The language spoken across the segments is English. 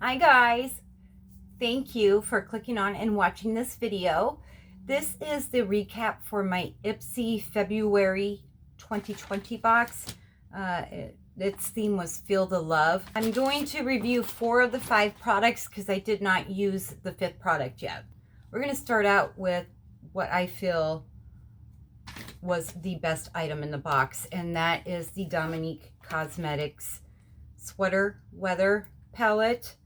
Hi guys, thank you for clicking on and watching this video. This is the recap for my Ipsy February 2020 box. Its theme was Feel the Love. I'm going to review 4 of the 5 products because I did not use the 5th product yet. We're going to start out with what I feel was the best item in the box, and that is the Dominique Cosmetics Sweater Weather palette.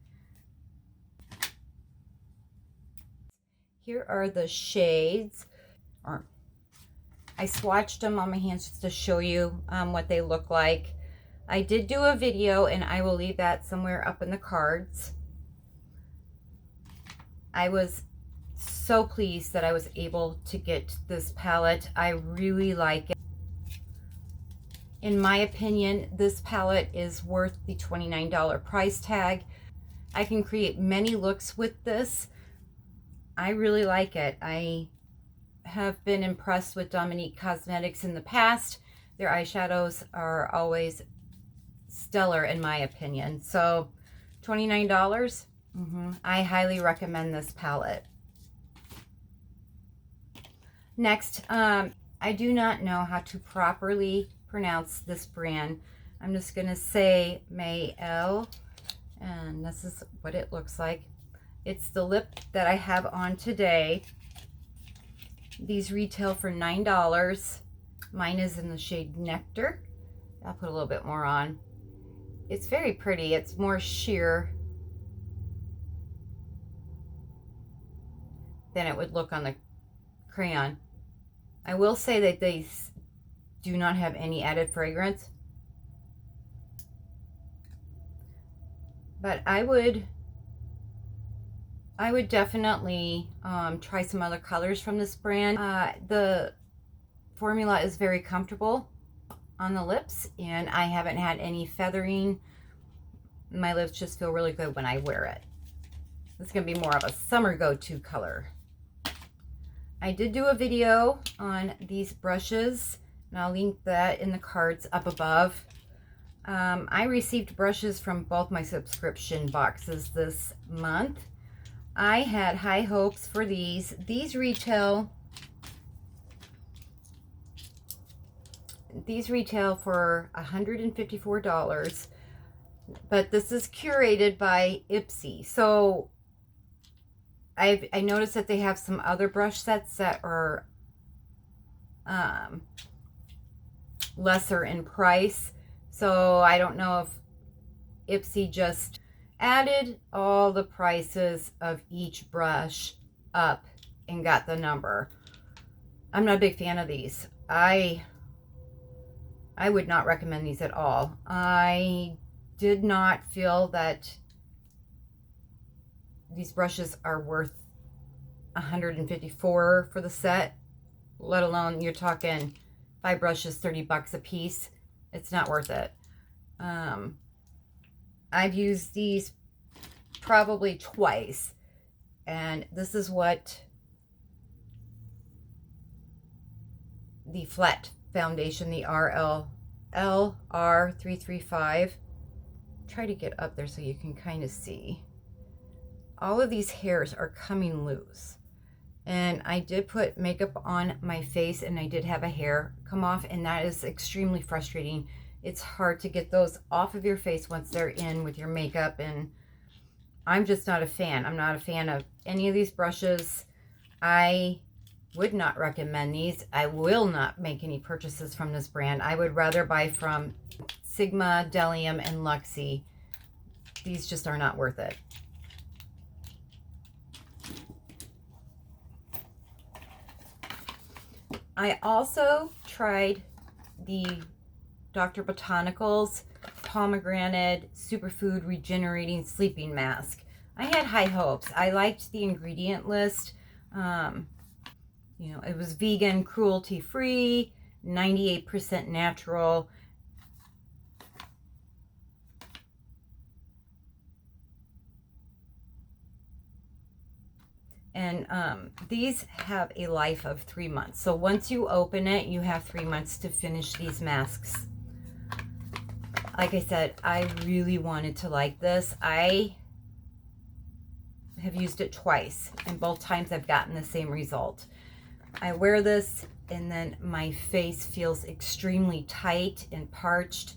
Here are the shades. I swatched them on my hands just to show you what they look like. I did do a video, and I will leave that somewhere up in the cards. I was so pleased that I was able to get this palette. I really like it. In my opinion, this palette is worth the $29 price tag. I can create many looks with this. I really like it. I have been impressed with Dominique Cosmetics in the past. Their eyeshadows are always stellar in my opinion. So $29, I highly recommend this palette. Next, I do not know how to properly pronounce this brand. I'm just going to say Maelle, and this is what it looks like. It's the lip that I have on today. These retail for $9. Mine is in the shade Nectar. I'll put a little bit more on. It's very pretty. It's more sheer than it would look on the crayon. I will say that they do not have any added fragrance. But I would definitely try some other colors from this brand. The formula is very comfortable on the lips, and I haven't had any feathering. My lips just feel really good when I wear it. It's going to be more of a summer go-to color. I did do a video on these brushes, and I'll link that in the cards up above. I received brushes from both my subscription boxes this month. I had high hopes for these. These retail for $154, but this is curated by Ipsy. So I noticed that they have some other brush sets that are lesser in price. So I don't know if Ipsy just added all the prices of each brush up and got the number. I'm not a big fan of these. I would not recommend these at all. I did not feel that these brushes are worth $154 for the set, let alone you're talking 5 brushes, $30 a piece. It's not worth it. I've used these probably twice, and this is what the flat foundation, the LR335. Try to get up there so you can kind of see. All of these hairs are coming loose, and I did put makeup on my face, and I did have a hair come off, and that is extremely frustrating. It's hard to get those off of your face once they're in with your makeup, and I'm just not a fan. I'm not a fan of any of these brushes. I would not recommend these. I will not make any purchases from this brand. I would rather buy from Sigma, Delium, and Luxie. These just are not worth it. I also tried the Dr. Botanicals Pomegrante Superfood Regenerating Sleeping Mask. I had high hopes. I liked the ingredient list. You know, it was vegan, cruelty-free, 98% natural. And these have a life of 3 months. So once you open it, you have 3 months to finish these masks. Like I said, I really wanted to like this. I have used it twice, and both times I've gotten the same result. I wear this and then my face feels extremely tight and parched,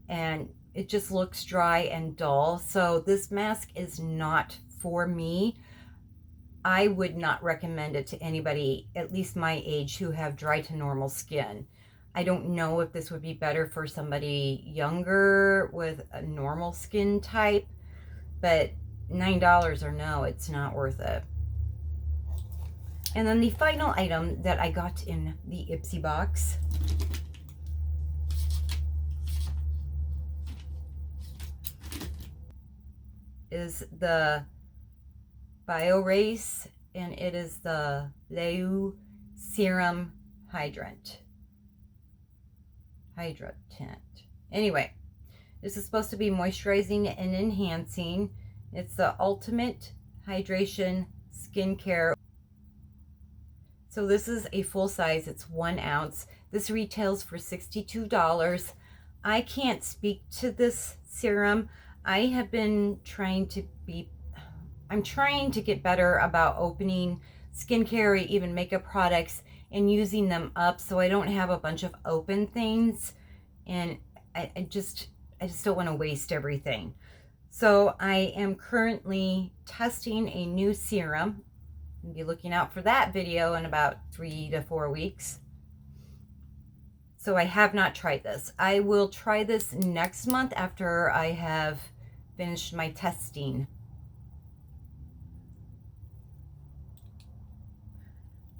and it just looks dry and dull. So this mask is not for me. I would not recommend it to anybody, at least my age, who have dry to normal skin. I don't know if this would be better for somebody younger with a normal skin type, but $9 or no, it's not worth it. And then the final item that I got in the Ipsy box is the Biorace, and it is the L'eau Serum Hydratant. Anyway, this is supposed to be moisturizing and enhancing. It's the ultimate hydration skincare. So this is a full size, it's 1 ounce. This retails for $62. I can't speak to this serum. I have been trying to get better about opening skincare or even makeup products and using them up so I don't have a bunch of open things, and I just don't want to waste everything. So I am currently testing a new serum. I'll be looking out for that video in about 3 to 4 weeks. So I have not tried this. I will try this next month after I have finished my testing.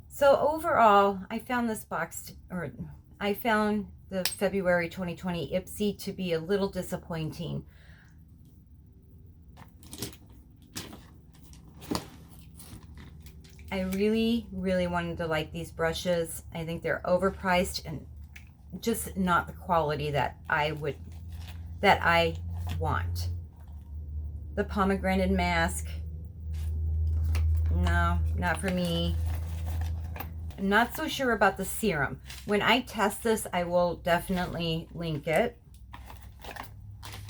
So overall, I found this box, I found the February 2020 Ipsy to be a little disappointing. I really, really wanted to like these brushes. I think they're overpriced and just not the quality that I want. The pomegranate mask, no, not for me. I'm not so sure about the serum. When I test this, I will definitely link it.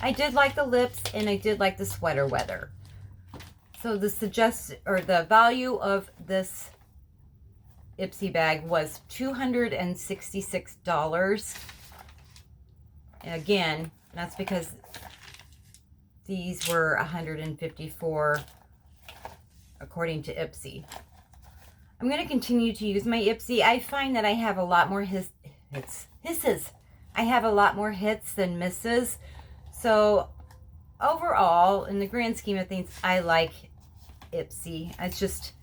I did like the lips, and I did like the Sweater Weather. So the value of this Ipsy bag was $266. Again, that's because these were $154 according to Ipsy. I'm going to continue to use my Ipsy. I find that I have a lot more hisses. I have a lot more hits than misses. So overall, in the grand scheme of things, I like Ipsy. It's just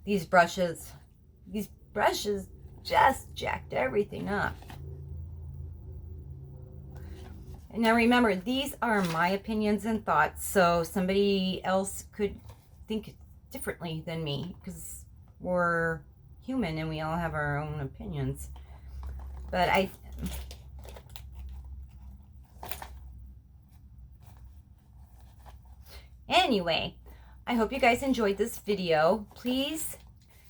these brushes just jacked everything up. And now remember, these are my opinions and thoughts, so somebody else could think differently than me, because we're human and we all have our own opinions. But anyway, I hope you guys enjoyed this video. Please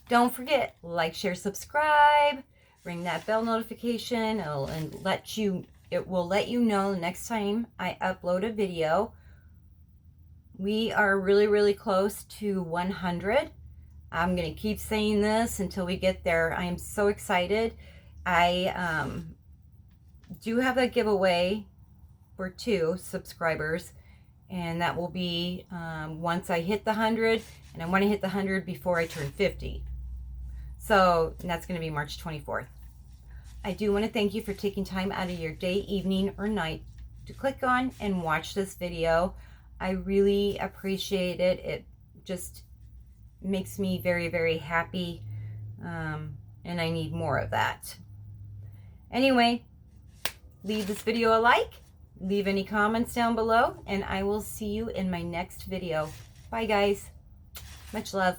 don't forget, like, share, subscribe, ring that bell notification. It will let you know the next time I upload a video. We are really, really close to 100. I'm going to keep saying this until we get there. I am so excited. I do have a giveaway for 2 subscribers, and that will be once I hit the 100, and I want to hit the 100 before I turn 50. So that's going to be March 24th. I do want to thank you for taking time out of your day, evening, or night to click on and watch this video. I really appreciate it. It just makes me very, very happy, and I need more of that. Anyway, leave this video a like, leave any comments down below, and I will see you in my next video. Bye, guys. Much love.